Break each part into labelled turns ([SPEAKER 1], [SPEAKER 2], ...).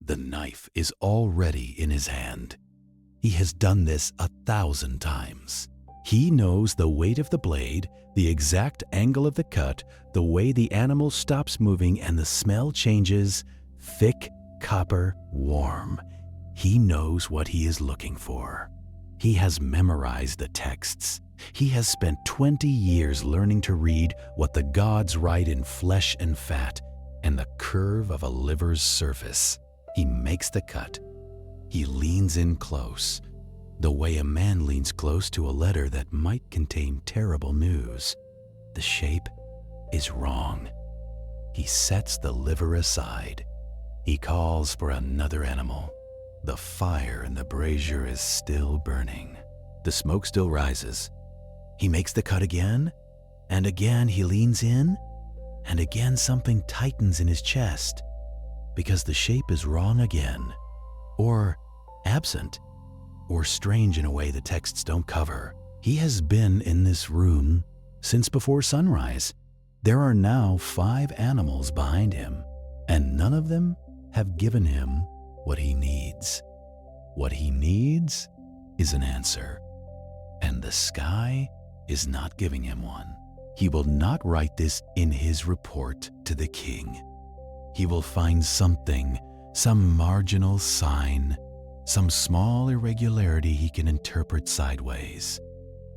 [SPEAKER 1] The knife is already in his hand. He has done this 1,000 times. He knows the weight of the blade, the exact angle of the cut, the way the animal stops moving, and the smell changes, thick, copper, warm. He knows what he is looking for. He has memorized the texts. He has spent 20 years learning to read what the gods write in flesh and fat and the curve of a liver's surface. He makes the cut. He leans in close, the way a man leans close to a letter that might contain terrible news. The shape is wrong. He sets the liver aside. He calls for another animal. The fire in the brazier is still burning. The smoke still rises. He makes the cut again, and again he leans in, and again something tightens in his chest, because the shape is wrong again, or absent, or strange in a way the texts don't cover. He has been in this room since before sunrise. There are now 5 animals behind him, and none of them have given him what he needs. What he needs is an answer, and the sky is not giving him one. He will not write this in his report to the king. He will find something, some marginal sign, some small irregularity he can interpret sideways,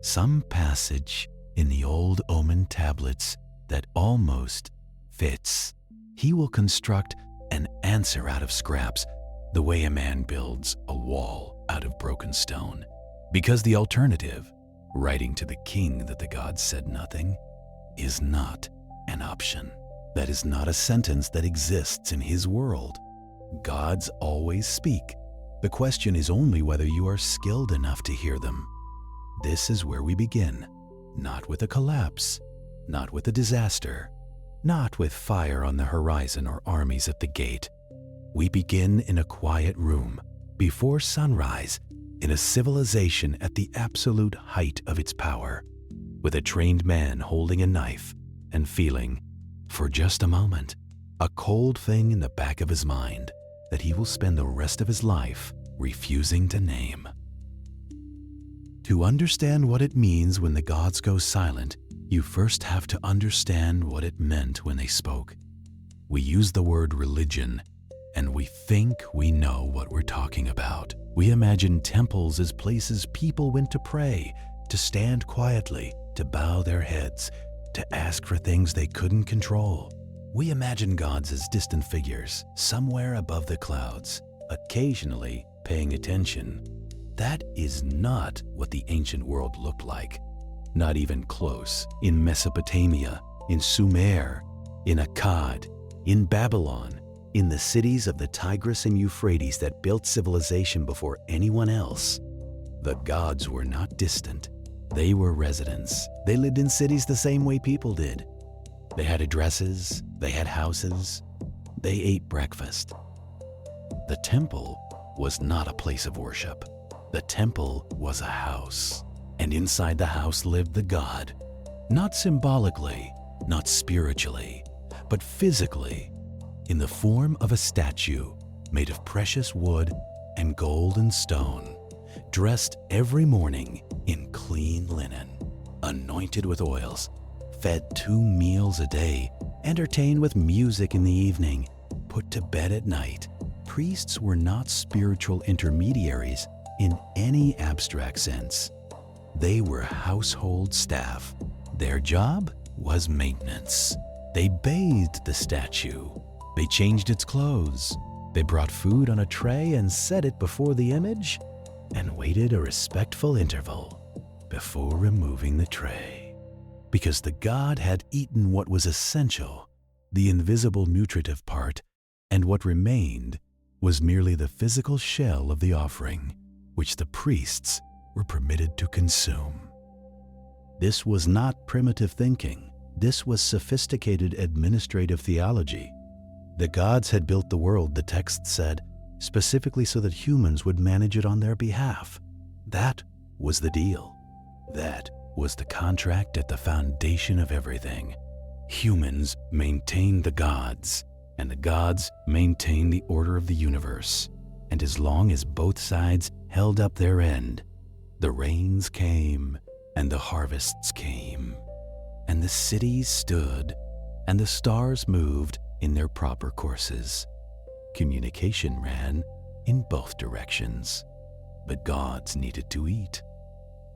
[SPEAKER 1] some passage in the old omen tablets that almost fits. He will construct an answer out of scraps, the way a man builds a wall out of broken stone. Because the alternative, writing to the king that the gods said nothing, is not an option. That is not a sentence that exists in his world. Gods always speak. The question is only whether you are skilled enough to hear them. This is where we begin, not with a collapse, not with a disaster, not with fire on the horizon or armies at the gate. We begin in a quiet room, before sunrise, in a civilization at the absolute height of its power, with a trained man holding a knife and feeling, for just a moment, a cold thing in the back of his mind that he will spend the rest of his life refusing to name. To understand what it means when the gods go silent, you first have to understand what it meant when they spoke. We use the word religion, and we think we know what we're talking about. We imagine temples as places people went to pray, to stand quietly, to bow their heads, to ask for things they couldn't control. We imagine gods as distant figures, somewhere above the clouds, occasionally paying attention. That is not what the ancient world looked like. Not even close. In Mesopotamia, in Sumer, in Akkad, in Babylon, in the cities of the Tigris and Euphrates that built civilization before anyone else, the gods were not distant. They were residents. They lived in cities the same way people did. They had addresses, they had houses, they ate breakfast. The temple was not a place of worship. The temple was a house, and inside the house lived the god, not symbolically, not spiritually, but physically, in the form of a statue made of precious wood and gold and stone, dressed every morning in clean linen, anointed with oils, fed 2 meals a day, entertained with music in the evening, put to bed at night. Priests were not spiritual intermediaries in any abstract sense. They were household staff. Their job was maintenance. They bathed the statue. They changed its clothes. They brought food on a tray and set it before the image and waited a respectful interval before removing the tray. Because the god had eaten what was essential, the invisible nutritive part, and what remained was merely the physical shell of the offering, which the priests were permitted to consume. This was not primitive thinking. This was sophisticated administrative theology. The gods had built the world, the text said, specifically so that humans would manage it on their behalf. That was the deal. That was the contract at the foundation of everything. Humans maintained the gods. and the gods maintained the order of the universe. And as long as both sides held up their end, the rains came and the harvests came, and the cities stood and the stars moved in their proper courses. Communication ran in both directions, but gods needed to eat,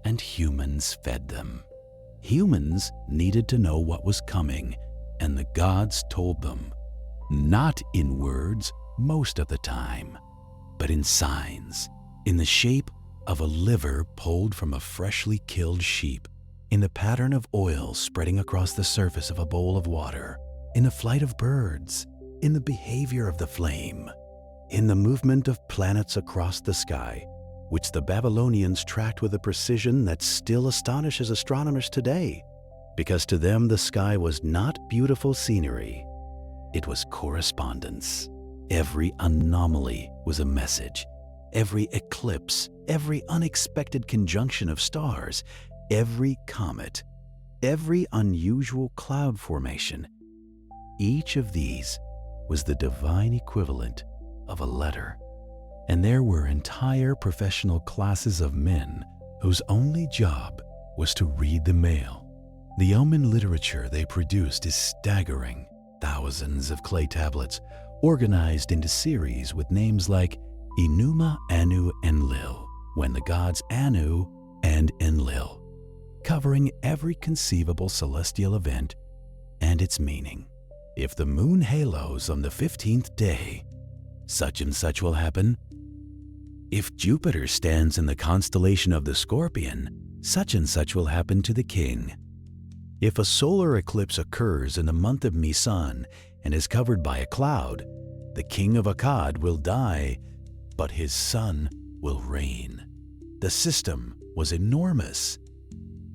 [SPEAKER 1] and humans fed them. Humans needed to know what was coming, and the gods told them, not in words most of the time, but in signs, in the shape of a liver pulled from a freshly killed sheep, in the pattern of oil spreading across the surface of a bowl of water, in the flight of birds, in the behavior of the flame, in the movement of planets across the sky, which the Babylonians tracked with a precision that still astonishes astronomers today, because to them the sky was not beautiful scenery, it was correspondence. Every anomaly was a message. Every eclipse, every unexpected conjunction of stars, every comet, every unusual cloud formation, each of these was the divine equivalent of a letter. And there were entire professional classes of men whose only job was to read the mail. The omen literature they produced is staggering. Thousands of clay tablets organized into series with names like Enuma, Anu, Enlil, when the gods Anu and Enlil, covering every conceivable celestial event and its meaning. If the moon halos on the 15th day, such and such will happen. If Jupiter stands in the constellation of the Scorpion, such and such will happen to the king. If a solar eclipse occurs in the month of Nisan and is covered by a cloud, the king of Akkad will die, but his son will reign. The system was enormous.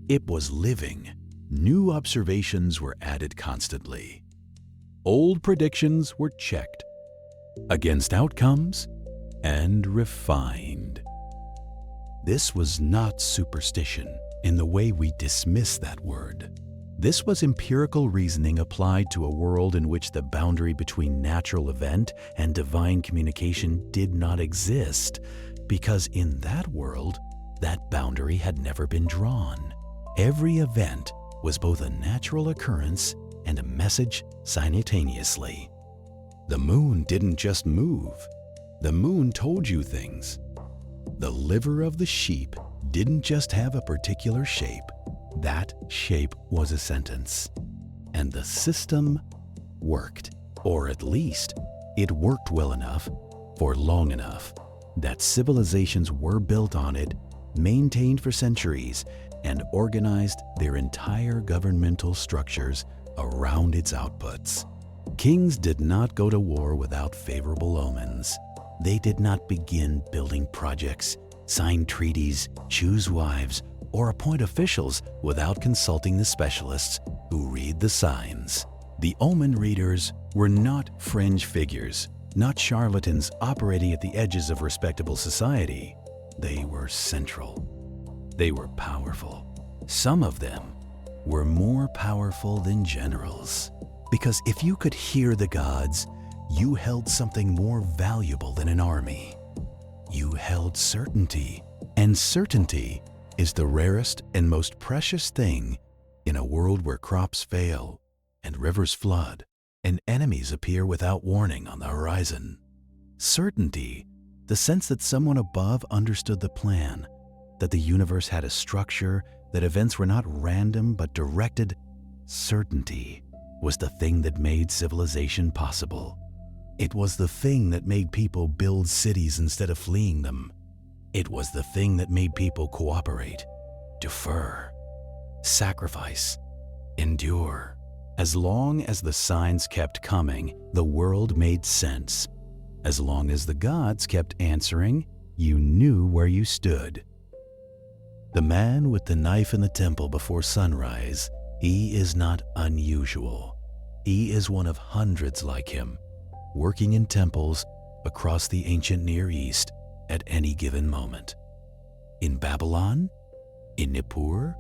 [SPEAKER 1] It was living. New observations were added constantly. Old predictions were checked against outcomes and refined. This was not superstition in the way we dismiss that word. This was empirical reasoning applied to a world in which the boundary between natural event and divine communication did not exist, because in that world, that boundary had never been drawn. Every event was both a natural occurrence and a message simultaneously. The moon didn't just move. The moon told you things. The liver of the sheep didn't just have a particular shape. That shape was a sentence. And the system worked, or at least it worked well enough for long enough that civilizations were built on it, maintained for centuries, and organized their entire governmental structures around its outputs. Kings did not go to war without favorable omens. They did not begin building projects, sign treaties, choose wives, or appoint officials without consulting the specialists who read the signs. The omen readers were not fringe figures, not charlatans operating at the edges of respectable society. They were central. They were powerful. Some of them were more powerful than generals. Because if you could hear the gods, you held something more valuable than an army. You held certainty, and certainty is the rarest and most precious thing in a world where crops fail, and rivers flood, and enemies appear without warning on the horizon. Certainty, the sense that someone above understood the plan, that the universe had a structure, that events were not random but directed. Certainty was the thing that made civilization possible. It was the thing that made people build cities instead of fleeing them. It was the thing that made people cooperate, defer, sacrifice, endure. As long as the signs kept coming, the world made sense. As long as the gods kept answering, you knew where you stood. The man with the knife in the temple before sunrise, he is not unusual. He is one of hundreds like him, working in temples across the ancient Near East at any given moment. In Babylon, in Nippur,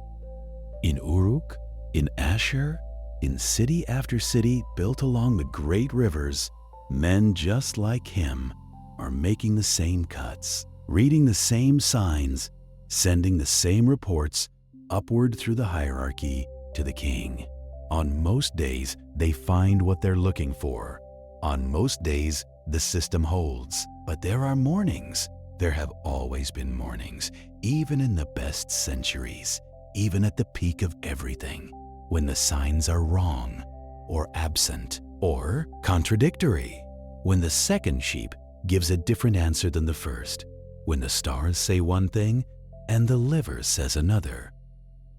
[SPEAKER 1] in Uruk, in Ashur, in city after city built along the great rivers, Men just like him are making the same cuts, reading the same signs, sending the same reports upward through the hierarchy to the king. On most days, they find what they're looking for. On most days, the system holds. But there are mornings. There have always been mornings, even in the best centuries, even at the peak of everything, when the signs are wrong, or absent, or contradictory. When the second sheep gives a different answer than the first. When the stars say one thing and the liver says another.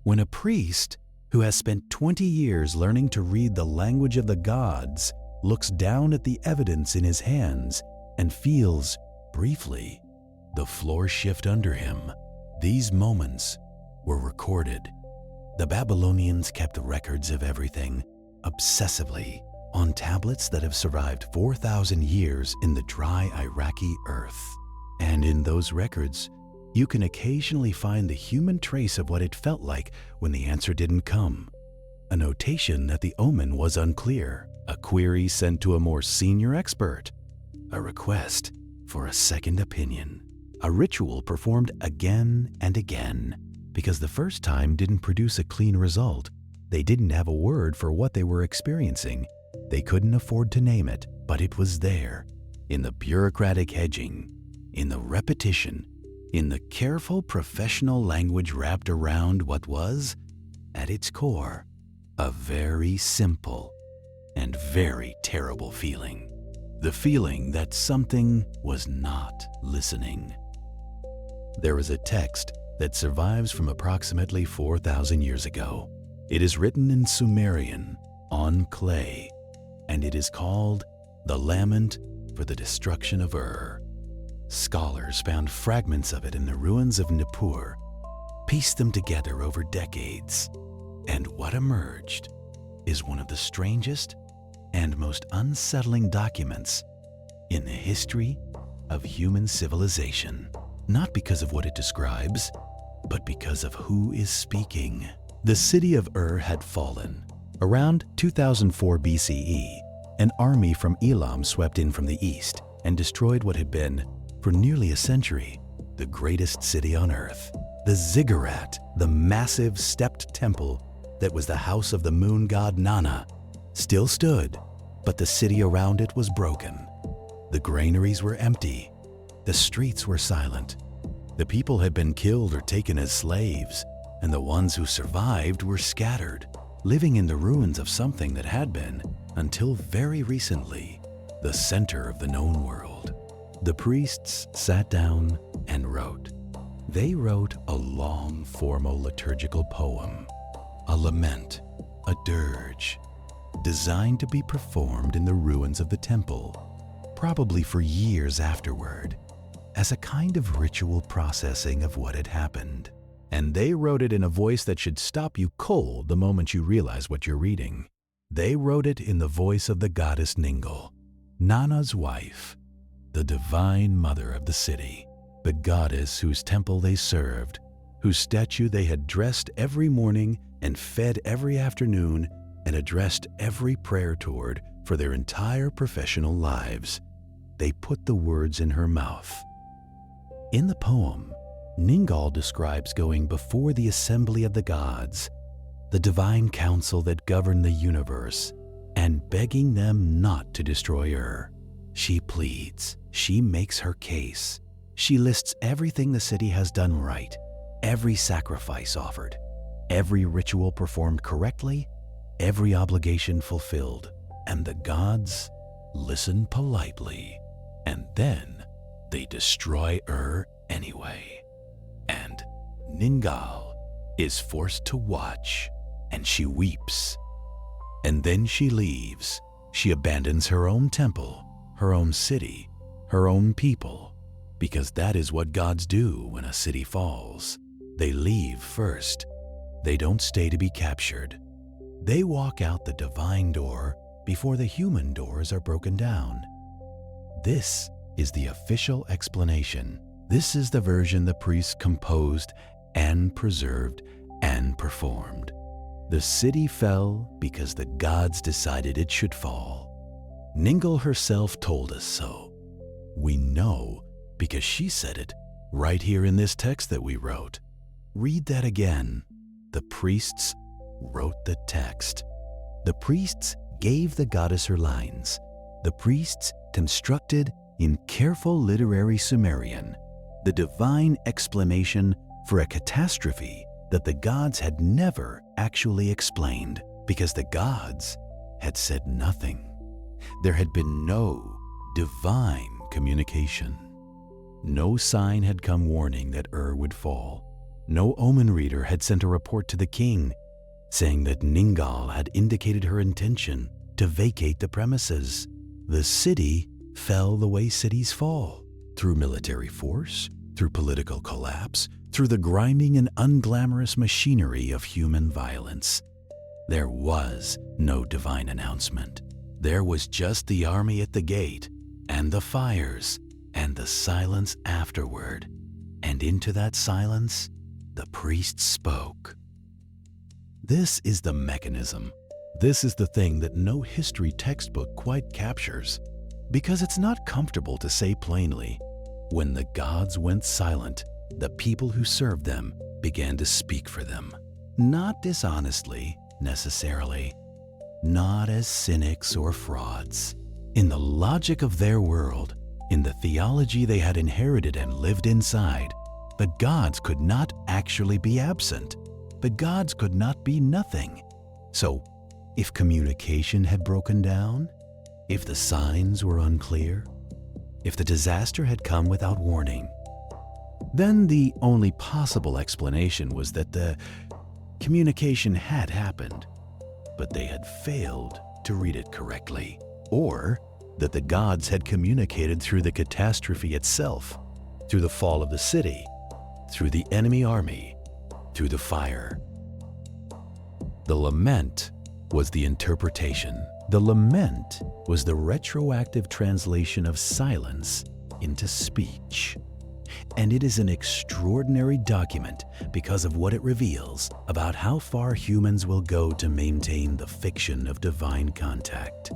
[SPEAKER 1] When a priest who has spent 20 years learning to read the language of the gods looks down at the evidence in his hands and feels, briefly, the floor shift under him. These moments were recorded. The Babylonians kept records of everything, obsessively, on tablets that have survived 4,000 years in the dry Iraqi earth. And in those records, you can occasionally find the human trace of what it felt like when the answer didn't come. A notation that the omen was unclear, a query sent to a more senior expert, a request for a second opinion, a ritual performed again and again, because the first time didn't produce a clean result. They didn't have a word for what they were experiencing. They couldn't afford to name it, but it was there, in the bureaucratic hedging, in the repetition, in the careful professional language wrapped around what was, at its core, a very simple and very terrible feeling. The feeling that something was not listening. There is a text that survives from approximately 4,000 years ago. It is written in Sumerian, on clay, and it is called The Lament for the Destruction of Ur. Scholars found fragments of it in the ruins of Nippur, pieced them together over decades, and what emerged is one of the strangest and most unsettling documents in the history of human civilization. Not because of what it describes, but because of who is speaking. The city of Ur had fallen. Around 2004 BCE, an army from Elam swept in from the east and destroyed what had been, for nearly a century, the greatest city on earth. The ziggurat, the massive stepped temple that was the house of the moon god Nana, still stood, but the city around it was broken. The granaries were empty. The streets were silent. The people had been killed or taken as slaves, and the ones who survived were scattered, living in the ruins of something that had been, until very recently, the center of the known world. The priests sat down and wrote. They wrote a long, formal liturgical poem, a lament, a dirge, designed to be performed in the ruins of the temple, probably for years afterward, as a kind of ritual processing of what had happened. And they wrote it in a voice that should stop you cold the moment you realize what you're reading. They wrote it in the voice of the goddess Ningal, Nana's wife, the divine mother of the city, the goddess whose temple they served, whose statue they had dressed every morning and fed every afternoon and addressed every prayer toward for their entire professional lives. They put the words in her mouth. In the poem, Ningal describes going before the assembly of the gods, the divine council that governed the universe, and begging them not to destroy Ur. She pleads, she makes her case. She lists everything the city has done right, every sacrifice offered, every ritual performed correctly, every obligation fulfilled, and the gods listen politely. And then they destroy Ur anyway. And Ningal is forced to watch, and she weeps. And then she leaves. She abandons her own temple, her own city, her own people, because that is what gods do when a city falls. They leave first. They don't stay to be captured. They walk out the divine door before the human doors are broken down. This is the official explanation. This is the version the priests composed and preserved and performed. The city fell because the gods decided it should fall. Ningal herself told us so. We know because she said it right here in this text that we wrote. Read that again. The priests wrote the text. The priests gave the goddess her lines. The priests constructed in careful literary Sumerian the divine explanation for a catastrophe that the gods had never actually explained, because the gods had said nothing. There had been no divine communication. No sign had come warning that would fall. No omen reader had sent a report to the king saying that Ningal had indicated her intention to vacate the premises. The city fell the way cities fall, through military force, through political collapse, through the grinding and unglamorous machinery of human violence. There was no divine announcement. There was just the army at the gate, and the fires, and the silence afterward. And into that silence, the priest spoke. This is the mechanism. This is the thing that no history textbook quite captures, because it's not comfortable to say plainly, when the gods went silent, the people who served them began to speak for them. Not dishonestly, necessarily, not as cynics or frauds. In the logic of their world, in the theology they had inherited and lived inside, the gods could not actually be absent. The gods could not be nothing. So, if communication had broken down, if the signs were unclear, if the disaster had come without warning, then the only possible explanation was that the communication had happened, but they had failed to read it correctly, or that the gods had communicated through the catastrophe itself, through the fall of the city, through the enemy army, through the fire. The lament was the interpretation. The lament was the retroactive translation of silence into speech. And it is an extraordinary document because of what it reveals about how far humans will go to maintain the fiction of divine contact.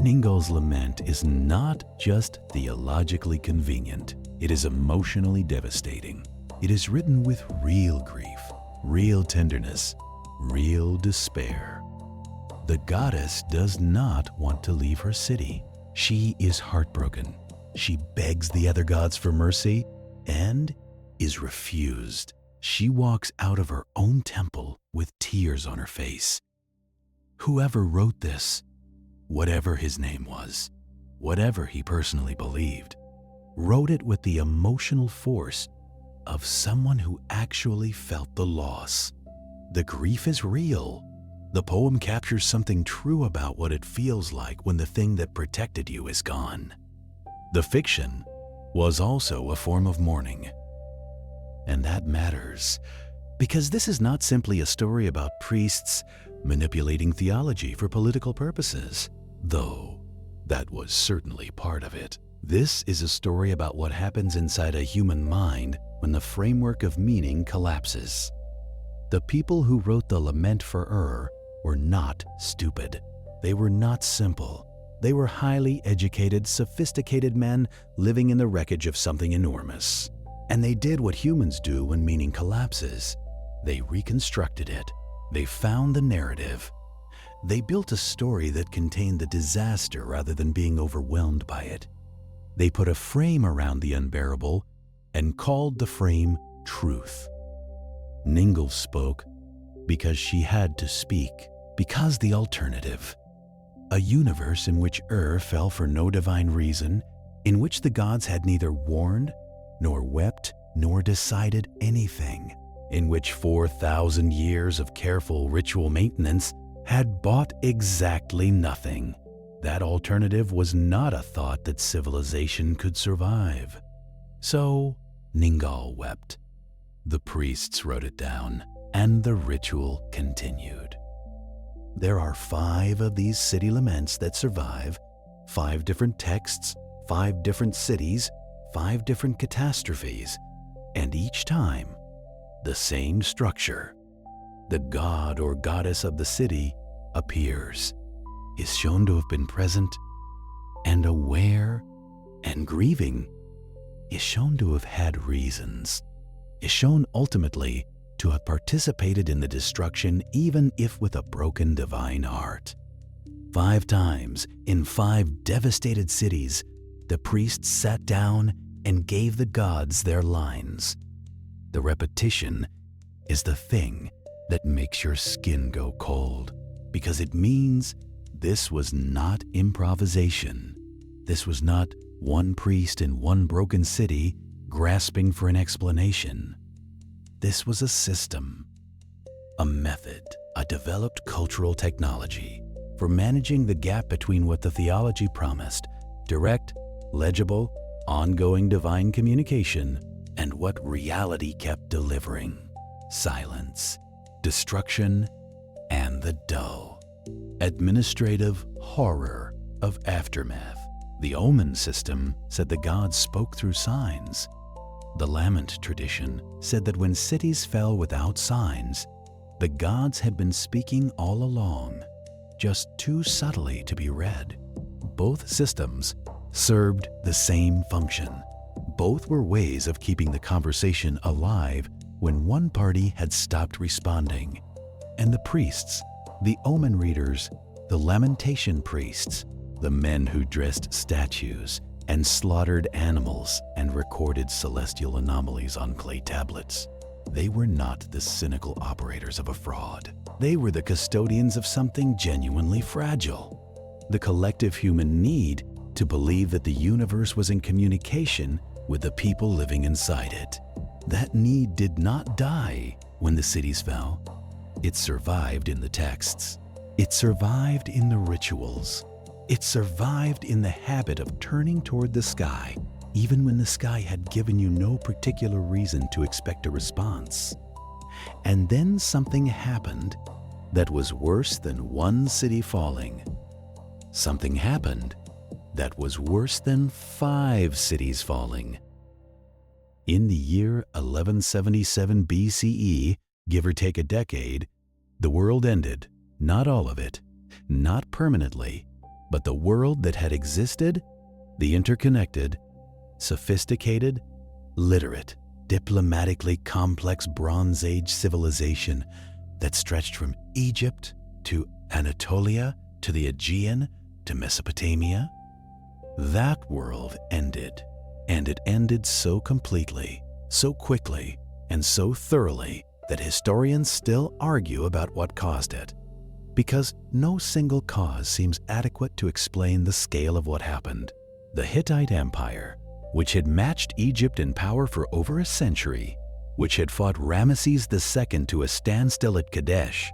[SPEAKER 1] Ningal's lament is not just theologically convenient, it is emotionally devastating. It is written with real grief, real tenderness, real despair. The goddess does not want to leave her city. She is heartbroken. She begs the other gods for mercy and is refused. She walks out of her own temple with tears on her face. Whoever wrote this, whatever his name was, whatever he personally believed, wrote it with the emotional force of someone who actually felt the loss. The grief is real. The poem captures something true about what it feels like when the thing that protected you is gone. The fiction was also a form of mourning. And that matters, because this is not simply a story about priests manipulating theology for political purposes, though that was certainly part of it. This is a story about what happens inside a human mind when the framework of meaning collapses. The people who wrote the lament for were not stupid. They were not simple. They were highly educated, sophisticated men living in the wreckage of something enormous. And they did what humans do when meaning collapses. They reconstructed it. They found the narrative. They built a story that contained the disaster rather than being overwhelmed by it. They put a frame around the unbearable and called the frame truth. Ningal spoke because she had to speak, because the alternative, a universe in which fell for no divine reason, in which the gods had neither warned, nor wept, nor decided anything, in which 4,000 years of careful ritual maintenance had bought exactly nothing. That alternative was not a thought that civilization could survive. So Ningal wept. The priests wrote it down, and the ritual continued. There are 5 of these city laments that survive, 5 different texts, 5 different cities, 5 different catastrophes, and each time, the same structure. The god or goddess of the city appears, is shown to have been present, and aware and grieving, is shown to have had reasons, is shown ultimately to have participated in the destruction even if with a broken divine heart. 5 times in 5 devastated cities, the priests sat down and gave the gods their lines. The repetition is the thing that makes your skin go cold, because it means this was not improvisation. This was not one priest in one broken city grasping for an explanation. This was a system, a method, a developed cultural technology for managing the gap between what the theology promised, direct, legible, ongoing divine communication, and what reality kept delivering, silence, destruction, and the dull, administrative horror of aftermath. The omen system said the gods spoke through signs. The lament tradition said that when cities fell without signs, the gods had been speaking all along, just too subtly to be read. Both systems served the same function. Both were ways of keeping the conversation alive when one party had stopped responding. And the priests, the omen readers, the lamentation priests, the men who dressed statues and slaughtered animals and recorded celestial anomalies on clay tablets, they were not the cynical operators of a fraud. They were the custodians of something genuinely fragile, the collective human need to believe that the universe was in communication with the people living inside it. That need did not die when the cities fell. It survived in the texts. It survived in the rituals. It survived in the habit of turning toward the sky, even when the sky had given you no particular reason to expect a response. And then something happened that was worse than one city falling. Something happened that was worse than 5 cities falling. In the year 1177 BCE, give or take a decade, the world ended, not all of it, not permanently, but the world that had existed, the interconnected, sophisticated, literate, diplomatically complex Bronze Age civilization that stretched from Egypt to Anatolia to the Aegean to Mesopotamia. That world ended, and it ended so completely, so quickly, and so thoroughly that historians still argue about what caused it, because no single cause seems adequate to explain the scale of what happened. The Hittite Empire, which had matched Egypt in power for over a century, which had fought Ramesses II to a standstill at Kadesh,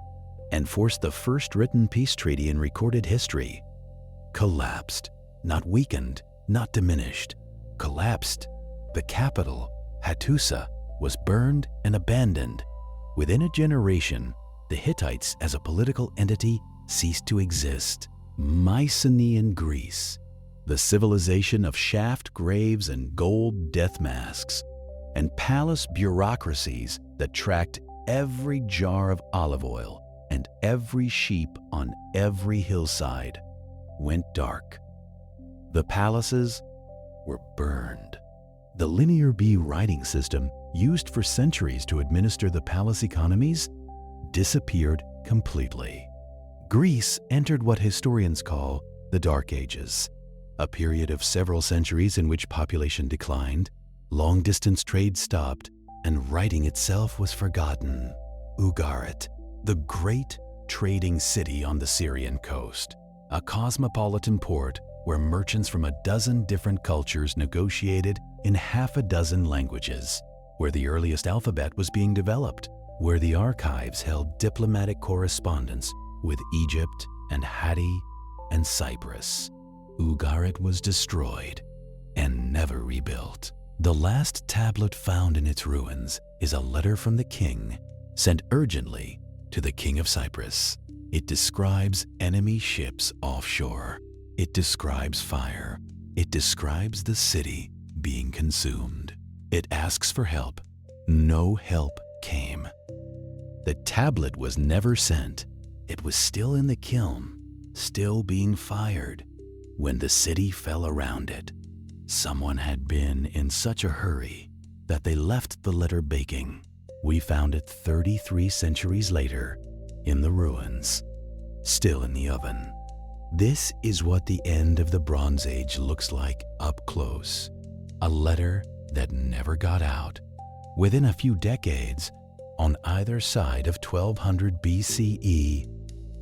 [SPEAKER 1] and forced the first written peace treaty in recorded history, collapsed, not weakened, not diminished, collapsed. The capital, Hattusa, was burned and abandoned. Within a generation, the Hittites as a political entity ceased to exist. Mycenaean Greece, the civilization of shaft graves and gold death masks, and palace bureaucracies that tracked every jar of olive oil and every sheep on every hillside, went dark. The palaces were burned. The Linear B writing system used for centuries to administer the palace economies disappeared completely. Greece entered what historians call the Dark Ages, a period of several centuries in which population declined, long-distance trade stopped, and writing itself was forgotten. Ugarit, the great trading city on the Syrian coast, a cosmopolitan port where merchants from a dozen different cultures negotiated in half a dozen languages, where the earliest alphabet was being developed, where the archives held diplomatic correspondence with Egypt and Hatti and Cyprus. Ugarit was destroyed and never rebuilt. The last tablet found in its ruins is a letter from the king, sent urgently to the king of Cyprus. It describes enemy ships offshore. It describes fire. It describes the city being consumed. It asks for help. No help came. The tablet was never sent. It was still in the kiln, still being fired. when the city fell around it. Someone had been in such a hurry that they left the letter baking. We found it 33 centuries later in the ruins, still in the oven. This is what the end of the Bronze Age looks like up close. A letter that never got out. Within a few decades, on either side of 1200 BCE,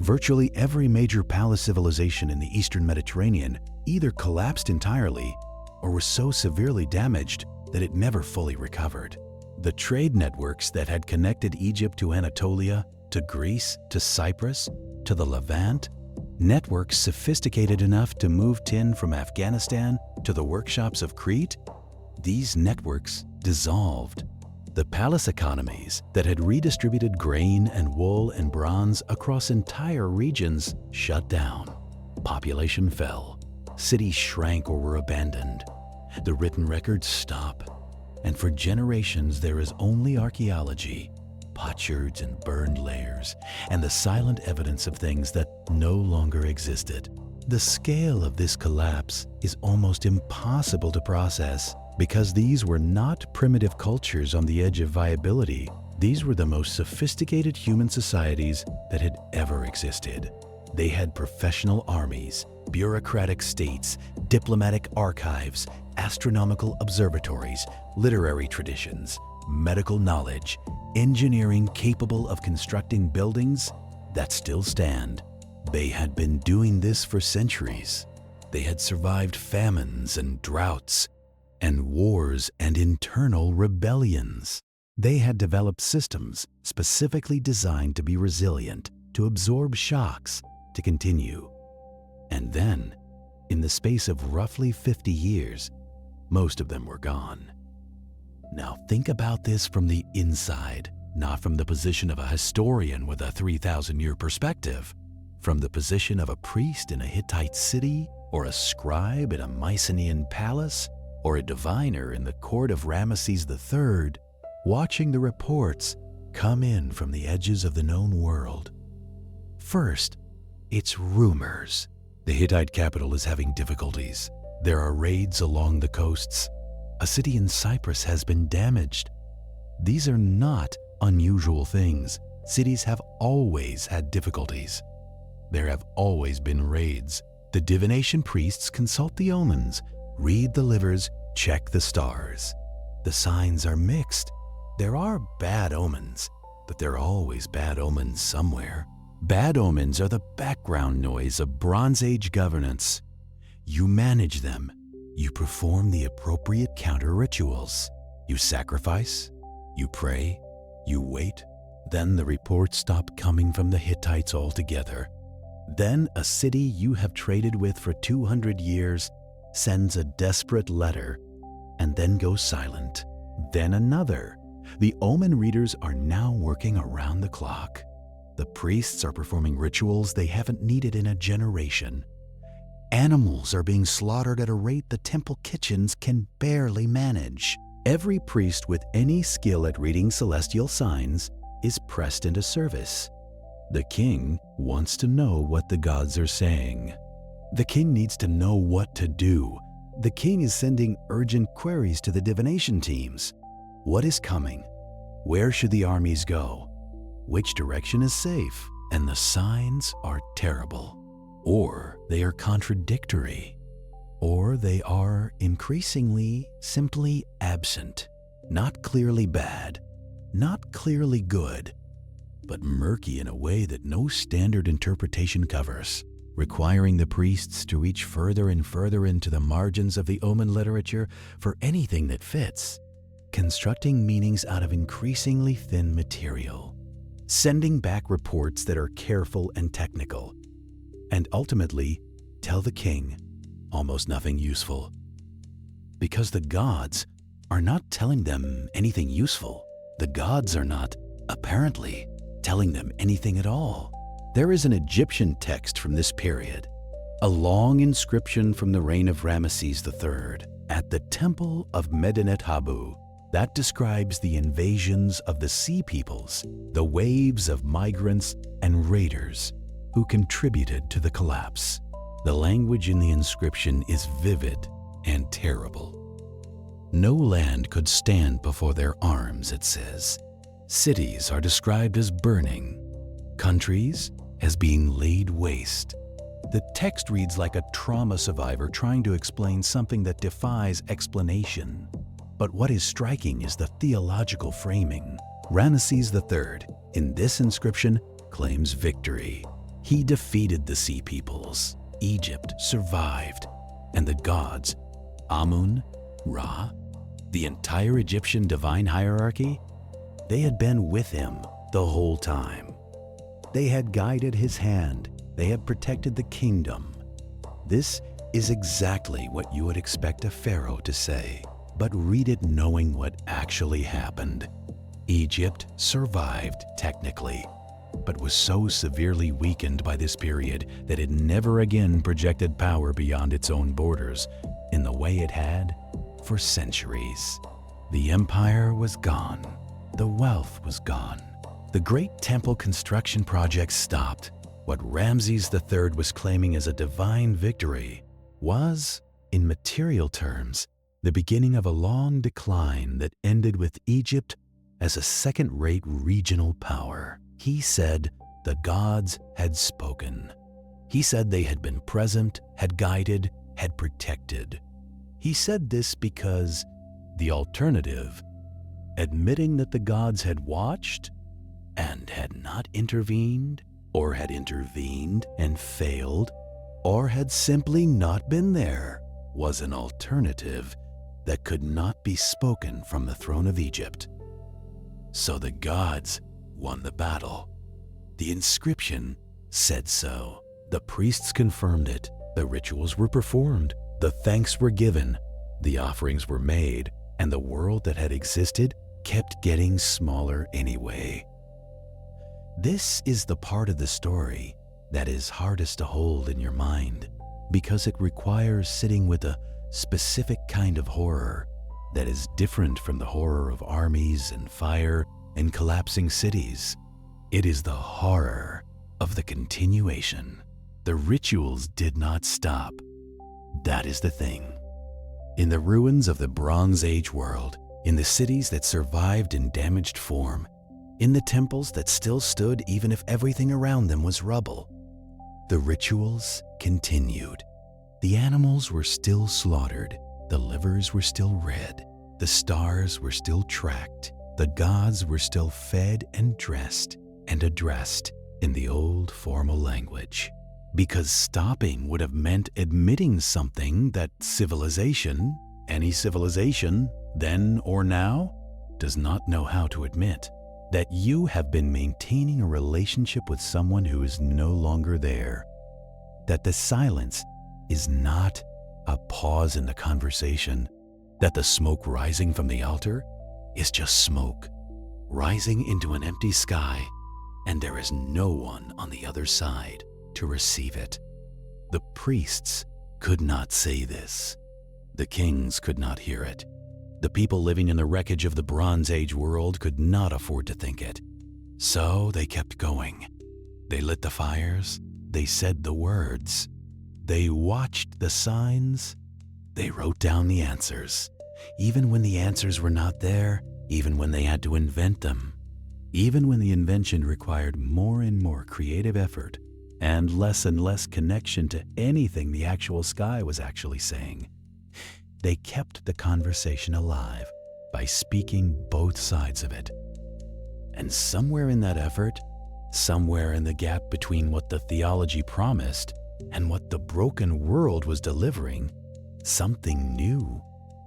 [SPEAKER 1] virtually every major palace civilization in the Eastern Mediterranean either collapsed entirely or was so severely damaged that it never fully recovered. The trade networks that had connected Egypt to Anatolia, to Greece, to Cyprus, to the Levant, networks sophisticated enough to move tin from Afghanistan to the workshops of Crete, these networks dissolved. The palace economies that had redistributed grain and wool and bronze across entire regions shut down. Population fell. Cities shrank or were abandoned. The written records stop. And for generations there is only archaeology, potsherds and burned layers, and the silent evidence of things that no longer existed. The scale of this collapse is almost impossible to process because these were not primitive cultures on the edge of viability. These were the most sophisticated human societies that had ever existed. They had professional armies, bureaucratic states, diplomatic archives, astronomical observatories, literary traditions, medical knowledge, engineering capable of constructing buildings that still stand. They had been doing this for centuries. They had survived famines and droughts and wars and internal rebellions. They had developed systems specifically designed to be resilient, to absorb shocks, to continue. And then, in the space of roughly 50 years, most of them were gone. Now think about this from the inside, not from the position of a historian with a 3,000-year perspective, from the position of a priest in a Hittite city, or a scribe in a Mycenaean palace, or a diviner in the court of Ramesses III, watching the reports come in from the edges of the known world. First, it's rumors. The Hittite capital is having difficulties. There are raids along the coasts. A city in Cyprus has been damaged. These are not unusual things. Cities have always had difficulties. There have always been raids. The divination priests consult the omens, read the livers, check the stars. The signs are mixed. There are bad omens, but there are always bad omens somewhere. Bad omens are the background noise of Bronze Age governance. You manage them. You perform the appropriate counter rituals. You sacrifice, you pray, you wait. Then the reports stop coming from the Hittites altogether. Then a city you have traded with for 200 years sends a desperate letter and then goes silent. Then another. The omen readers are now working around the clock. The priests are performing rituals they haven't needed in a generation. Animals are being slaughtered at a rate the temple kitchens can barely manage. Every priest with any skill at reading celestial signs is pressed into service. The king wants to know what the gods are saying. The king needs to know what to do. The king is sending urgent queries to the divination teams. What is coming? Where should the armies go? Which direction is safe? And the signs are terrible. Or they are contradictory. Or they are increasingly simply absent. Not clearly bad, not clearly good, but murky in a way that no standard interpretation covers, requiring the priests to reach further and further into the margins of the omen literature for anything that fits, constructing meanings out of increasingly thin material, sending back reports that are careful and technical, and ultimately tell the king almost nothing useful. Because the gods are not telling them anything useful. The gods are not, apparently, telling them anything at all. There is an Egyptian text from this period, a long inscription from the reign of Ramesses III at the temple of Medinet Habu that describes the invasions of the sea peoples, the waves of migrants and raiders who contributed to the collapse. The language in the inscription is vivid and terrible. No land could stand before their arms, it says. Cities are described as burning, countries as being laid waste. The text reads like a trauma survivor trying to explain something that defies explanation. But what is striking is the theological framing. Ramesses III, in this inscription, claims victory. He defeated the Sea Peoples. Egypt survived, and the gods, Amun, Ra, the entire Egyptian divine hierarchy, they had been with him the whole time. They had guided his hand. They had protected the kingdom. This is exactly what you would expect a pharaoh to say, but read it knowing what actually happened. Egypt survived technically, but was so severely weakened by this period that it never again projected power beyond its own borders in the way it had for centuries. The empire was gone. The wealth was gone. The great temple construction project stopped. What Ramses III was claiming as a divine victory was, in material terms, the beginning of a long decline that ended with Egypt as a second-rate regional power. He said the gods had spoken. He said they had been present, had guided, had protected. He said this because the alternative, admitting that the gods had watched and had not intervened, or had intervened and failed, or had simply not been there, was an alternative that could not be spoken from the throne of Egypt. So the gods won the battle. The inscription said so. The priests confirmed it. The rituals were performed. The thanks were given. The offerings were made. And the world that had existed kept getting smaller anyway. This is the part of the story that is hardest to hold in your mind because it requires sitting with a specific kind of horror that is different from the horror of armies and fire and collapsing cities. It is the horror of the continuation. The rituals did not stop. That is the thing. In the ruins of the Bronze Age world, in the cities that survived in damaged form, in the temples that still stood even if everything around them was rubble, the rituals continued. The animals were still slaughtered, the livers were still red, the stars were still tracked, the gods were still fed and dressed and addressed in the old formal language. Because stopping would have meant admitting something that civilization, any civilization, then or now, does not know how to admit. That you have been maintaining a relationship with someone who is no longer there. That the silence is not a pause in the conversation. That the smoke rising from the altar is just smoke, rising into an empty sky, and there is no one on the other side to receive it. The priests could not say this. The kings could not hear it. The people living in the wreckage of the Bronze Age world could not afford to think it. So they kept going. They lit the fires. They said the words. They watched the signs. They wrote down the answers. Even when the answers were not there, even when they had to invent them, even when the invention required more and more creative effort and less connection to anything the actual sky was actually saying, they kept the conversation alive by speaking both sides of it. And somewhere in that effort, somewhere in the gap between what the theology promised and what the broken world was delivering, something new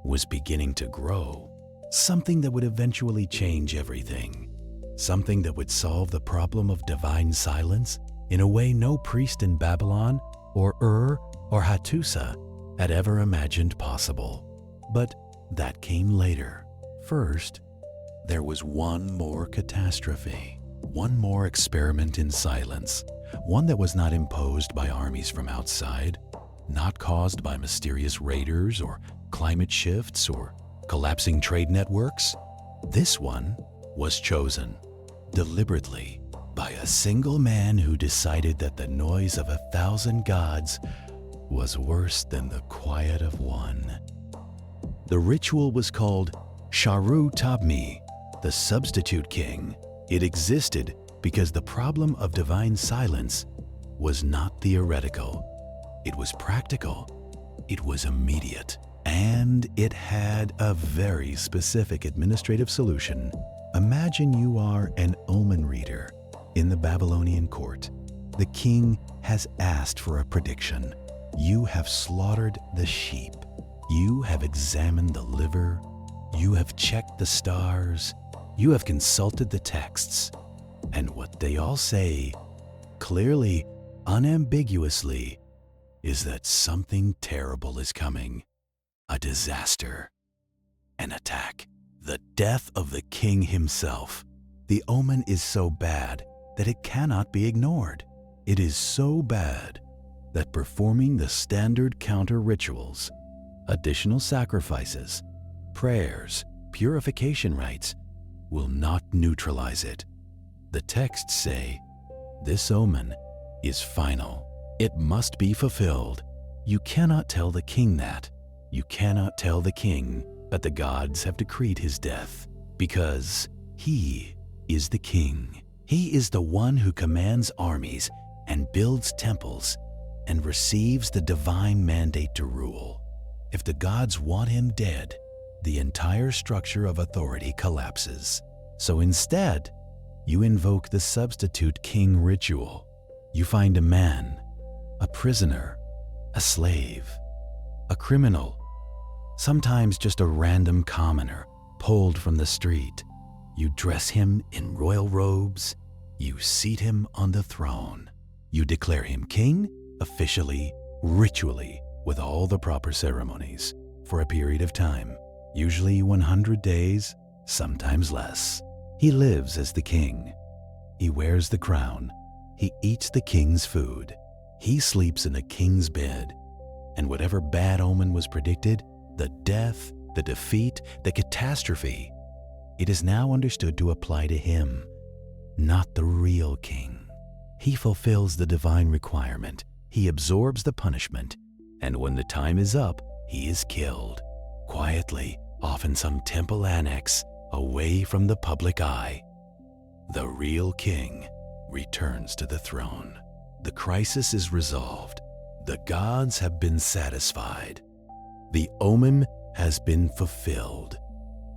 [SPEAKER 1] was beginning to grow. Something that would eventually change everything. Something that would solve the problem of divine silence in a way no priest in Babylon or Ur or Hattusa had ever imagined possible. But that came later. First, there was one more catastrophe, one more experiment in silence, one that was not imposed by armies from outside, not caused by mysterious raiders or climate shifts or collapsing trade networks. This one was chosen deliberately by a single man who decided that the noise of 1,000 gods was worse than the quiet of one. The ritual was called Sharu Tabmi, the substitute king. It existed because the problem of divine silence was not theoretical. It was practical. It was immediate. And it had a very specific administrative solution. Imagine you are an omen reader in the Babylonian court. The king has asked for a prediction. You have slaughtered the sheep. You have examined the liver. You have checked the stars. You have consulted the texts. And what they all say, clearly, unambiguously, is that something terrible is coming. A disaster. An attack. The death of the king himself. The omen is so bad that it cannot be ignored. It is so bad that performing the standard counter rituals, additional sacrifices, prayers, purification rites, will not neutralize it. The texts say, this omen is final. It must be fulfilled. You cannot tell the king that. You cannot tell the king that the gods have decreed his death, because he is the king. He is the one who commands armies and builds temples and receives the divine mandate to rule. If the gods want him dead, the entire structure of authority collapses. So instead, you invoke the substitute king ritual. You find a man, a prisoner, a slave, a criminal, sometimes just a random commoner pulled from the street. You dress him in royal robes. You seat him on the throne. You declare him king, officially, ritually, with all the proper ceremonies, for a period of time, usually 100 days, sometimes less. He lives as the king. He wears the crown. He eats the king's food. He sleeps in the king's bed. And whatever bad omen was predicted, the death, the defeat, the catastrophe, it is now understood to apply to him, not the real king. He fulfills the divine requirement. He absorbs the punishment. And when the time is up, he is killed, quietly, off in some temple annex, away from the public eye. The real king returns to the throne. The crisis is resolved. The gods have been satisfied. The omen has been fulfilled,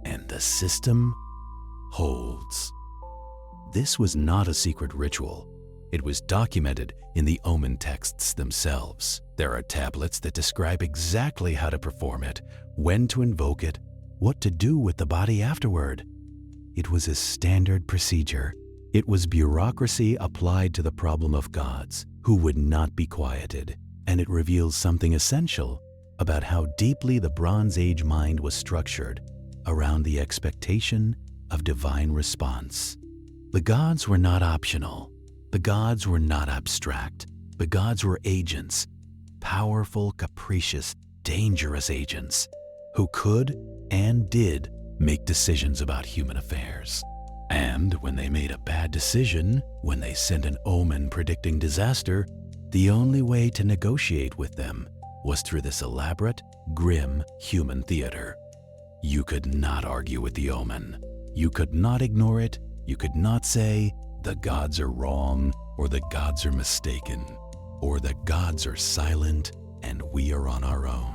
[SPEAKER 1] and the system holds. This was not a secret ritual. It was documented in the omen texts themselves. There are tablets that describe exactly how to perform it, when to invoke it, what to do with the body afterward. It was a standard procedure. It was bureaucracy applied to the problem of gods who would not be quieted, and it reveals something essential about how deeply the Bronze Age mind was structured around the expectation of divine response. The gods were not optional. The gods were not abstract. The gods were agents, powerful, capricious, dangerous agents who could and did make decisions about human affairs. And when they made a bad decision, when they sent an omen predicting disaster, the only way to negotiate with them was through this elaborate, grim human theater. You could not argue with the omen. You could not ignore it. You could not say, the gods are wrong, or the gods are mistaken, or the gods are silent and we are on our own.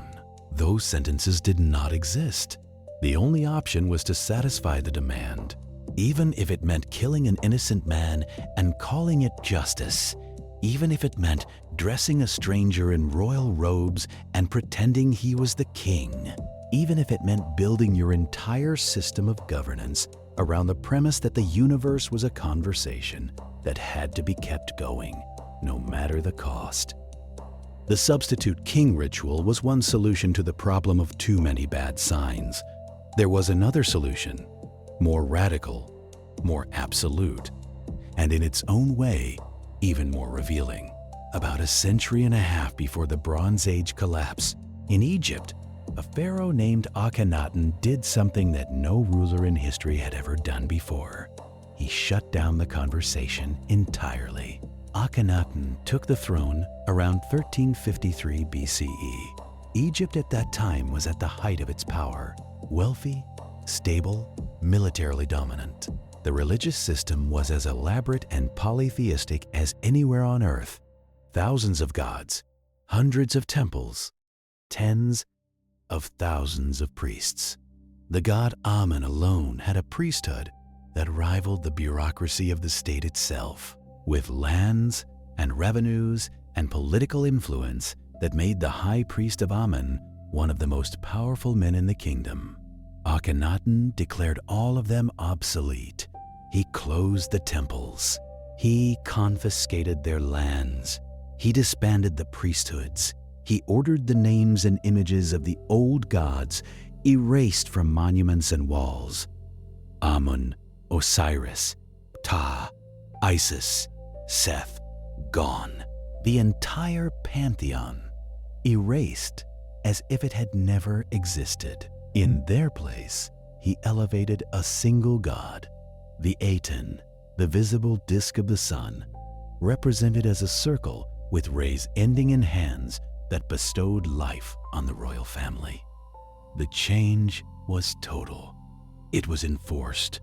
[SPEAKER 1] Those sentences did not exist. The only option was to satisfy the demand, even if it meant killing an innocent man and calling it justice, even if it meant dressing a stranger in royal robes and pretending he was the king, even if it meant building your entire system of governance around the premise that the universe was a conversation that had to be kept going, no matter the cost. The substitute king ritual was one solution to the problem of too many bad signs. There was another solution, more radical, more absolute, and in its own way, even more revealing. About a century and a half before the Bronze Age collapse, in Egypt, a pharaoh named Akhenaten did something that no ruler in history had ever done before. He shut down the conversation entirely. Akhenaten took the throne around 1353 BCE. Egypt at that time was at the height of its power, wealthy, stable, militarily dominant. The religious system was as elaborate and polytheistic as anywhere on earth. Thousands of gods, hundreds of temples, tens of thousands of priests. The god Amun alone had a priesthood that rivaled the bureaucracy of the state itself, with lands and revenues and political influence that made the high priest of Amun one of the most powerful men in the kingdom. Akhenaten declared all of them obsolete. He closed the temples. He confiscated their lands. He disbanded the priesthoods. He ordered the names and images of the old gods erased from monuments and walls. Amun, Osiris, Ptah, Isis, Seth, gone. The entire pantheon erased as if it had never existed. In their place, he elevated a single god, the Aten, the visible disk of the sun, represented as a circle with rays ending in hands that bestowed life on the royal family. The change was total. It was enforced.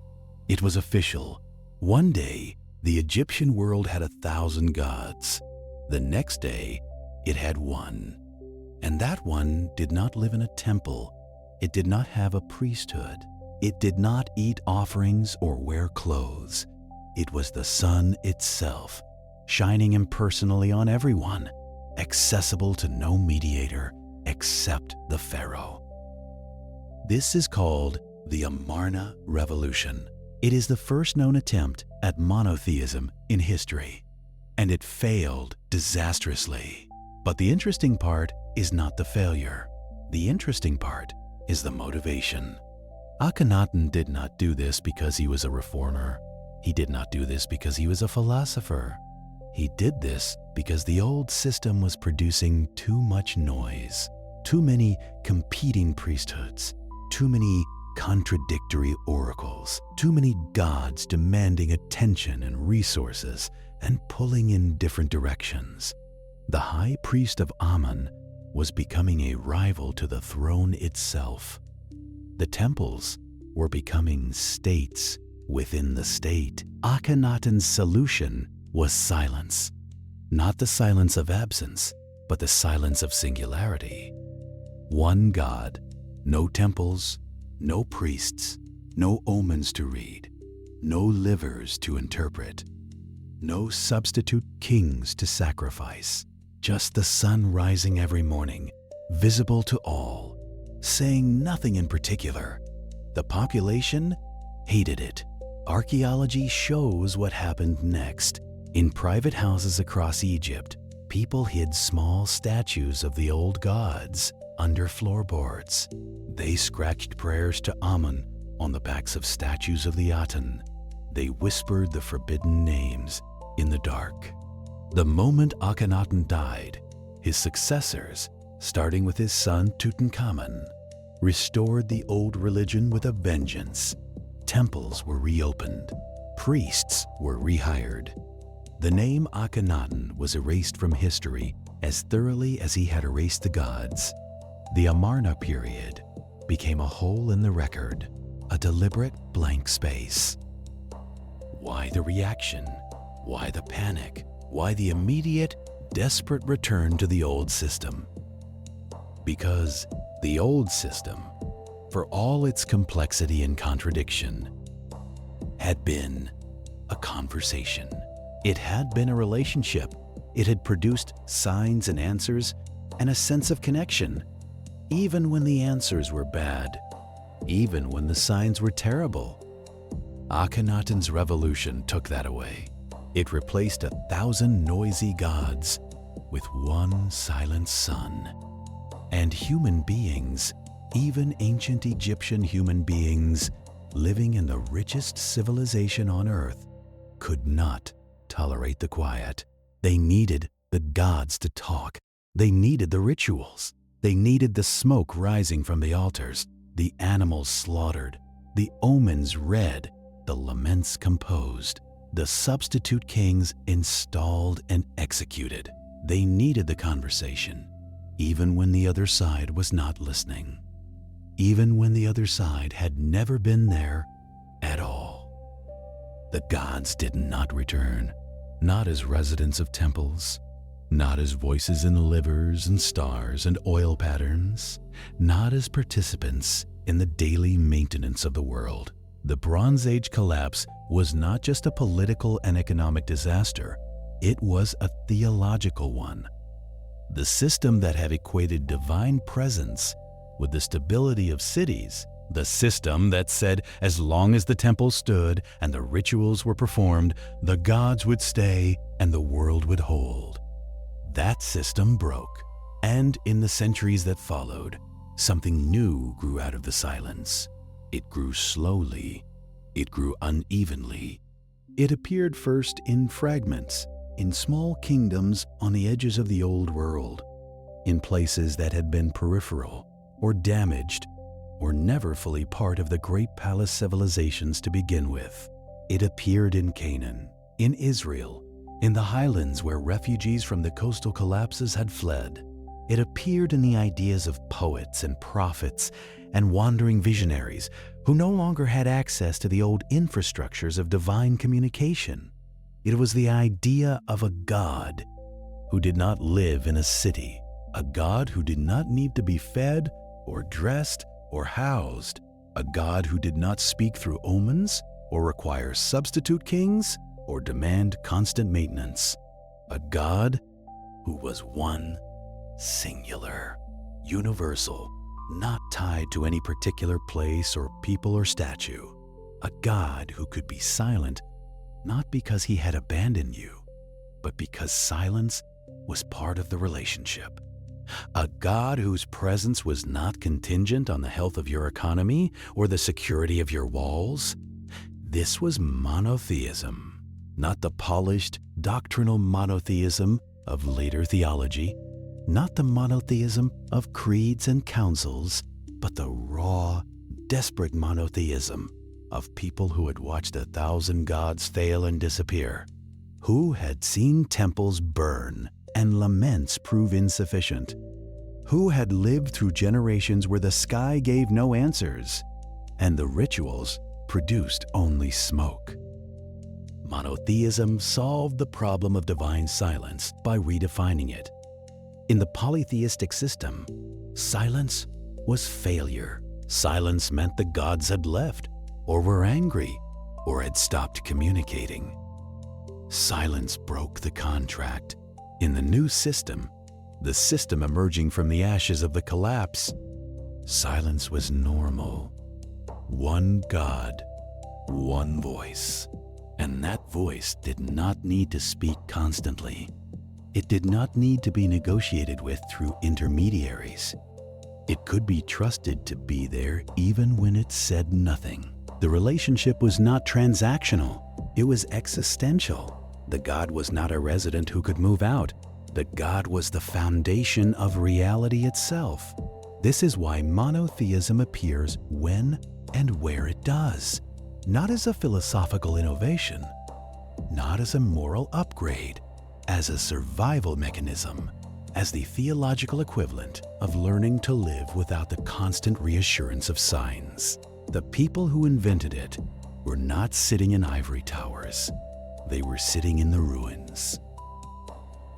[SPEAKER 1] It was official. One day, the Egyptian world had 1,000 gods. The next day, it had one. And that one did not live in a temple. It did not have a priesthood. It did not eat offerings or wear clothes. It was the sun itself, shining impersonally on everyone, accessible to no mediator except the pharaoh. This is called the Amarna Revolution. It is the first known attempt at monotheism in history, and it failed disastrously. But the interesting part is not the failure. The interesting part is the motivation. Akhenaten did not do this because he was a reformer. He did not do this because he was a philosopher. He did this because the old system was producing too much noise, too many competing priesthoods, too many contradictory oracles, too many gods demanding attention and resources and pulling in different directions. The high priest of Amun was becoming a rival to the throne itself. The temples were becoming states within the state. Akhenaten's solution was silence. Not the silence of absence, but the silence of singularity. One God, no temples, no priests, no omens to read, no livers to interpret, no substitute kings to sacrifice, just the sun rising every morning, visible to all, saying nothing in particular. The population hated it. Archaeology shows what happened next. In private houses across Egypt, people hid small statues of the old gods under floorboards. They scratched prayers to Amun on the backs of statues of the Aten. They whispered the forbidden names in the dark. The moment Akhenaten died, his successors, starting with his son Tutankhamun, restored the old religion with a vengeance. Temples were reopened. Priests were rehired. The name Akhenaten was erased from history as thoroughly as he had erased the gods. The Amarna period became a hole in the record, a deliberate blank space. Why the reaction? Why the panic? Why the immediate, desperate return to the old system? Because the old system, for all its complexity and contradiction, had been a conversation. It had been a relationship. It had produced signs and answers and a sense of connection, even when the answers were bad, even when the signs were terrible. Akhenaten's revolution took that away. It replaced 1,000 noisy gods with one silent sun. And human beings, even ancient Egyptian human beings living in the richest civilization on earth, could not tolerate the quiet. They needed the gods to talk. They needed the rituals. They needed the smoke rising from the altars, the animals slaughtered, the omens read, the laments composed. the substitute kings installed and executed. They needed the conversation, even when the other side was not listening, even when the other side had never been there at all. The gods did not return, not as residents of temples, not as voices in livers and stars and oil patterns, not as participants in the daily maintenance of the world. The Bronze Age collapse was not just a political and economic disaster, it was a theological one. The system that had equated divine presence with the stability of cities, the system that said as long as the temple stood and the rituals were performed, the gods would stay and the world would hold. That system broke, and in the centuries that followed, something new grew out of the silence. It grew slowly. It grew unevenly. It appeared first in fragments, in small kingdoms on the edges of the old world, in places that had been peripheral or damaged or never fully part of the great palace civilizations to begin with. It appeared in Canaan, in Israel, in the highlands where refugees from the coastal collapses had fled. It appeared in the ideas of poets and prophets and wandering visionaries who no longer had access to the old infrastructures of divine communication. It was the idea of a God who did not live in a city, a God who did not need to be fed or dressed or housed, a God who did not speak through omens or require substitute kings or demand constant maintenance, a God who was one, singular, universal, not tied to any particular place or people or statue, a God who could be silent not because he had abandoned you, but because silence was part of the relationship. A God whose presence was not contingent on the health of your economy or the security of your walls. This was monotheism, not the polished, doctrinal monotheism of later theology, not the monotheism of creeds and councils, but the raw, desperate monotheism of people who had watched 1,000 gods fail and disappear, who had seen temples burn and laments prove insufficient, who had lived through generations where the sky gave no answers and the rituals produced only smoke. Monotheism solved the problem of divine silence by redefining it. In the polytheistic system, silence was failure. Silence meant the gods had left, or were angry, or had stopped communicating. Silence broke the contract. In the new system, the system emerging from the ashes of the collapse, silence was normal. One God, one voice. And that voice did not need to speak constantly. It did not need to be negotiated with through intermediaries. It could be trusted to be there even when it said nothing. The relationship was not transactional. It was existential. The God was not a resident who could move out. The God was the foundation of reality itself. This is why monotheism appears when and where it does, not as a philosophical innovation, not as a moral upgrade, as a survival mechanism, as the theological equivalent of learning to live without the constant reassurance of signs. The people who invented it were not sitting in ivory towers. They were sitting in the ruins.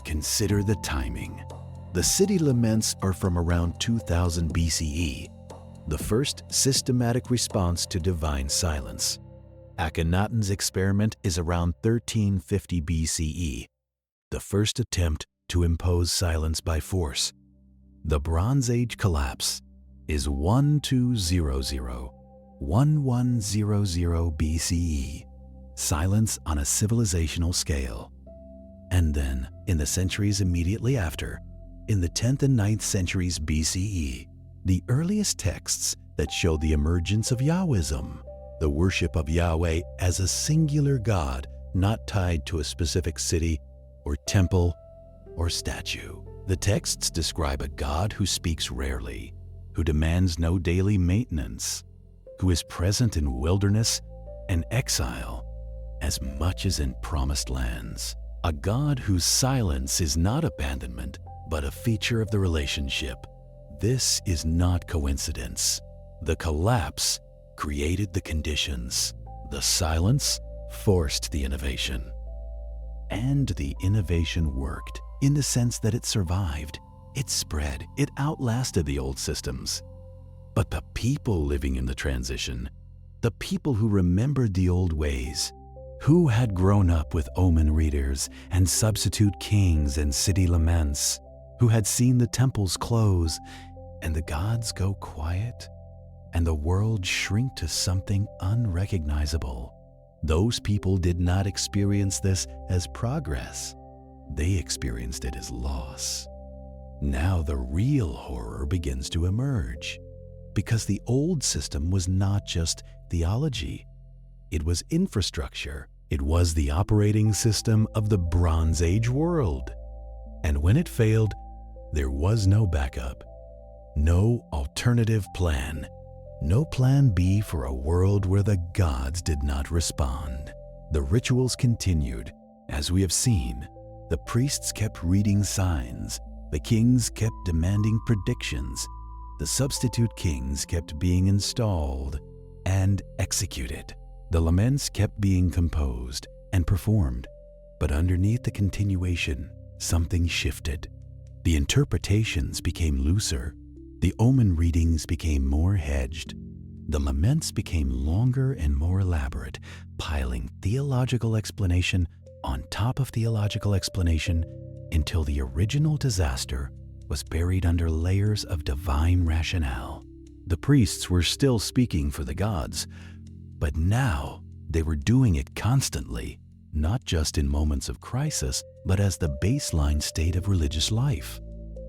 [SPEAKER 1] Consider the timing. The city laments are from around 2000 BCE, the first systematic response to divine silence. Akhenaten's experiment is around 1350 BCE, the first attempt to impose silence by force. The Bronze Age collapse is 1100 BCE, silence on a civilizational scale. And then, in the centuries immediately after, in the 10th and 9th centuries BCE, the earliest texts that show the emergence of Yahwism, the worship of Yahweh as a singular God not tied to a specific city or temple or statue. The texts describe a God who speaks rarely, who demands no daily maintenance, who is present in wilderness and exile, as much as in promised lands. A God whose silence is not abandonment, but a feature of the relationship. This is not coincidence. The collapse created the conditions. The silence forced the innovation. And the innovation worked in the sense that it survived. It spread. It outlasted the old systems. But the people living in the transition, the people who remembered the old ways, who had grown up with omen readers and substitute kings and city laments, who had seen the temples close and the gods go quiet and the world shrink to something unrecognizable. Those people did not experience this as progress. They experienced it as loss. Now the real horror begins to emerge, because the old system was not just theology. It was infrastructure. It was the operating system of the Bronze Age world. And when it failed, there was no backup, no alternative plan, no plan B for a world where the gods did not respond. The rituals continued. As we have seen, the priests kept reading signs, the kings kept demanding predictions, the substitute kings kept being installed and executed. The laments kept being composed and performed, but underneath the continuation, something shifted. The interpretations became looser. The omen readings became more hedged. The laments became longer and more elaborate, piling theological explanation on top of theological explanation until the original disaster was buried under layers of divine rationale. The priests were still speaking for the gods, but now they were doing it constantly, not just in moments of crisis, but as the baseline state of religious life.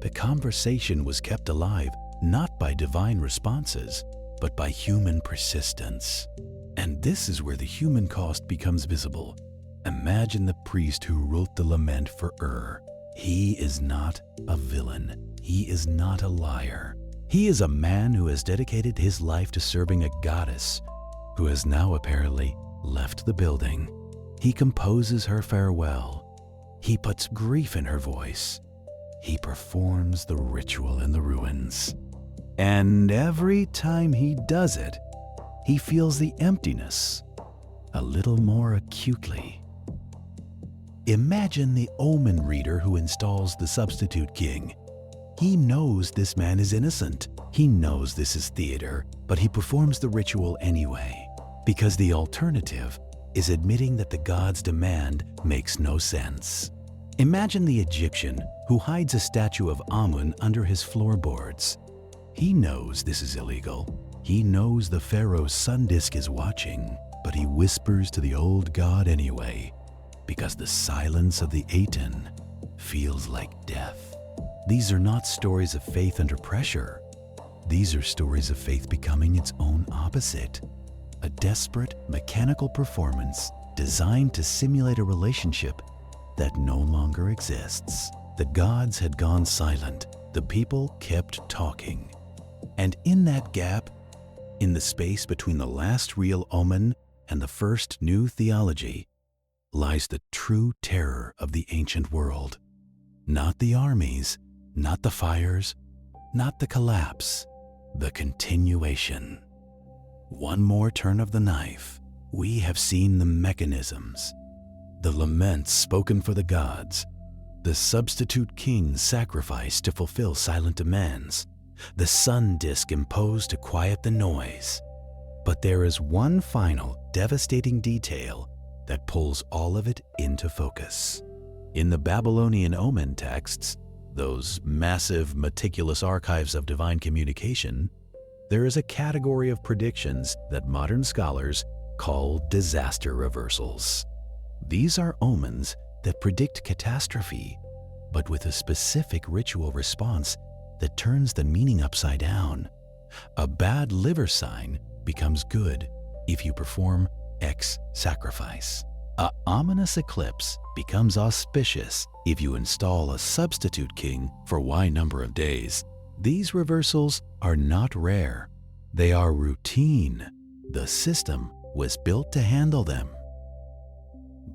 [SPEAKER 1] The conversation was kept alive not by divine responses, but by human persistence. And this is where the human cost becomes visible. Imagine the priest who wrote the lament for He is not a villain. He is not a liar. He is a man who has dedicated his life to serving a goddess who has now apparently left the building. He composes her farewell. He puts grief in her voice. He performs the ritual in the ruins. And every time he does it, he feels the emptiness a little more acutely. Imagine the omen reader who installs the substitute king. He knows this man is innocent. He knows this is theater, but he performs the ritual anyway, because the alternative is admitting that the god's demand makes no sense. Imagine the Egyptian who hides a statue of Amun under his floorboards. He knows this is illegal. He knows the pharaoh's sun disk is watching, but he whispers to the old god anyway, because the silence of the Aten feels like death. These are not stories of faith under pressure. These are stories of faith becoming its own opposite. A desperate, mechanical performance designed to simulate a relationship that no longer exists. The gods had gone silent. The people kept talking. And in that gap, in the space between the last real omen and the first new theology, lies the true terror of the ancient world. Not the armies, not the fires, not the collapse, the continuation. One more turn of the knife. We have seen the mechanisms, the laments spoken for the gods, the substitute king sacrificed to fulfill silent demands, the sun disk imposed to quiet the noise. But there is one final devastating detail that pulls all of it into focus. In the Babylonian omen texts, those massive, meticulous archives of divine communication, there is a category of predictions that modern scholars call disaster reversals. These are omens that predict catastrophe, but with a specific ritual response that turns the meaning upside down. A bad liver sign becomes good if you perform X sacrifice. An ominous eclipse becomes auspicious if you install a substitute king for Y number of days. These reversals are not rare. They are routine. The system was built to handle them.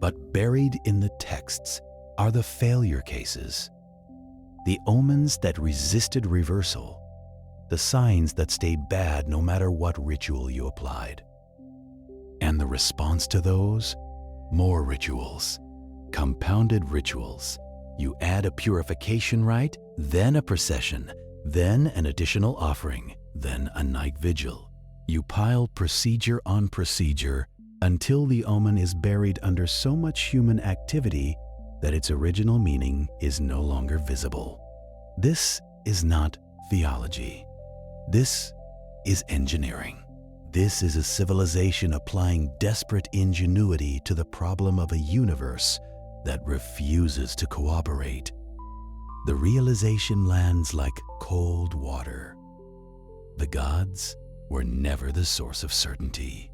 [SPEAKER 1] But buried in the texts are the failure cases, the omens that resisted reversal, the signs that stayed bad no matter what ritual you applied. And the response to those? More rituals, compounded rituals. You add a purification rite, then a procession, then an additional offering, then a night vigil. You pile procedure on procedure until the omen is buried under so much human activity that its original meaning is no longer visible. This is not theology. This is engineering. This is a civilization applying desperate ingenuity to the problem of a universe that refuses to cooperate. The realization lands like cold water. The gods were never the source of certainty.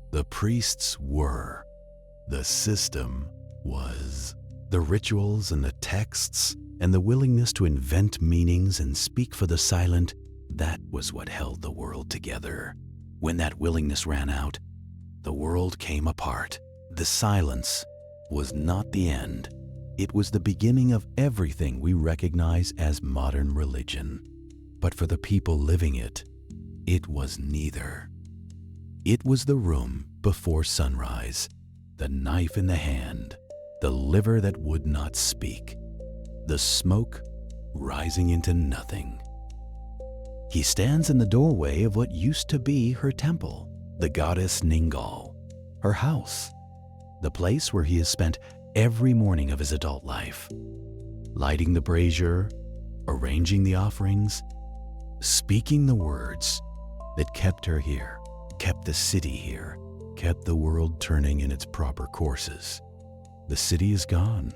[SPEAKER 1] The priests were. The system was. The rituals and the texts and the willingness to invent meanings and speak for the silent, that was what held the world together. When that willingness ran out, the world came apart. The silence was not the end. It was the beginning of everything we recognize as modern religion. But for the people living it, it was neither. It was the room before sunrise, the knife in the hand, the liver that would not speak, the smoke rising into nothing. He stands in the doorway of what used to be her temple, the goddess Ningal, her house, the place where he has spent every morning of his adult life, lighting the brazier, arranging the offerings, speaking the words that kept her here, kept the city here, kept the world turning in its proper courses. The city is gone.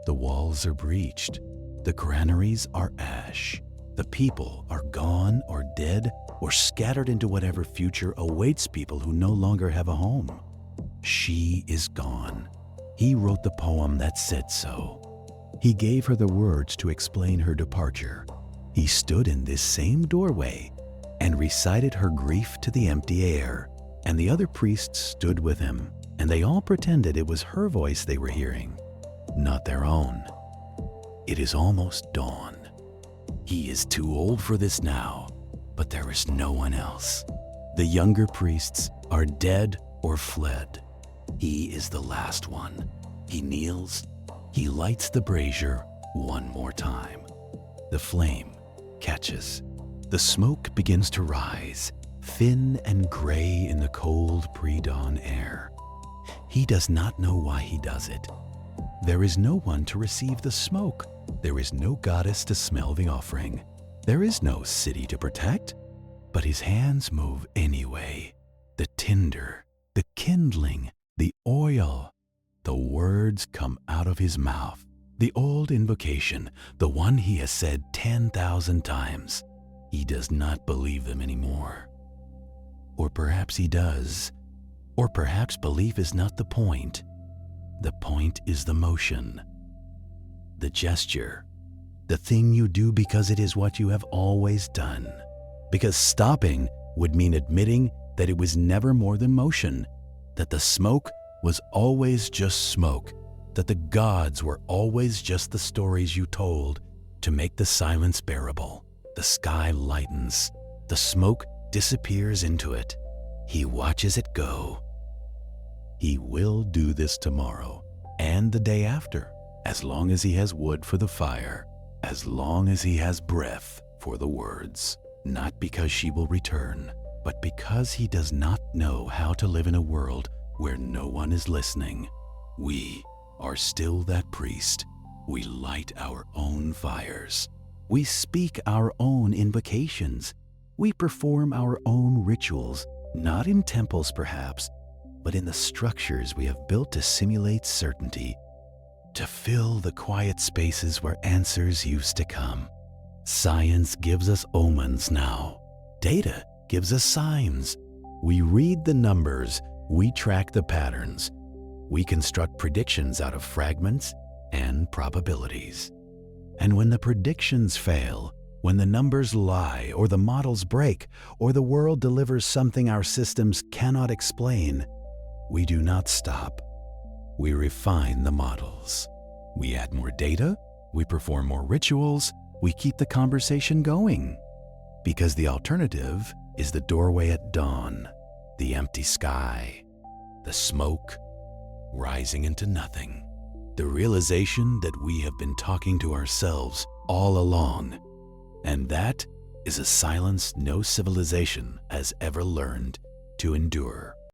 [SPEAKER 1] The walls are breached. The granaries are ash. The people are gone or dead or scattered into whatever future awaits people who no longer have a home. She is gone. He wrote the poem that said so. He gave her the words to explain her departure. He stood in this same doorway and recited her grief to the empty air, and the other priests stood with him, and they all pretended it was her voice they were hearing, not their own. It is almost dawn. He is too old for this now, but there is no one else. The younger priests are dead or fled. He is the last one. He kneels. He lights the brazier one more time. The flame catches. The smoke begins to rise, thin and gray in the cold pre-dawn air. He does not know why he does it. There is no one to receive the smoke. There is no goddess to smell the offering. There is no city to protect. But his hands move anyway. The tinder, the kindling, the oil. The words come out of his mouth. The old invocation, the one he has said 10,000 times. He does not believe them anymore. Or perhaps he does. Or perhaps belief is not the point. The point is the motion, the gesture, the thing you do because it is what you have always done. Because stopping would mean admitting that it was never more than motion, that the smoke was always just smoke, that the gods were always just the stories you told to make the silence bearable. The sky lightens. The smoke disappears into it. He watches it go. He will do this tomorrow and the day after, as long as he has wood for the fire, as long as he has breath for the words. Not because she will return, but because he does not know how to live in a world where no one is listening. We are still that priest. We light our own fires. We speak our own invocations. We perform our own rituals, not in temples perhaps, but in the structures we have built to simulate certainty, to fill the quiet spaces where answers used to come. Science gives us omens now. Data gives us signs. We read the numbers. We track the patterns. We construct predictions out of fragments and probabilities. And when the predictions fail, when the numbers lie or the models break or the world delivers something our systems cannot explain, we do not stop. we refine the models. We add more data, we perform more rituals, we keep the conversation going. Because the alternative is the doorway at dawn, the empty sky, the smoke rising into nothing. The realization that we have been talking to ourselves all along, and that is a silence no civilization has ever learned to endure.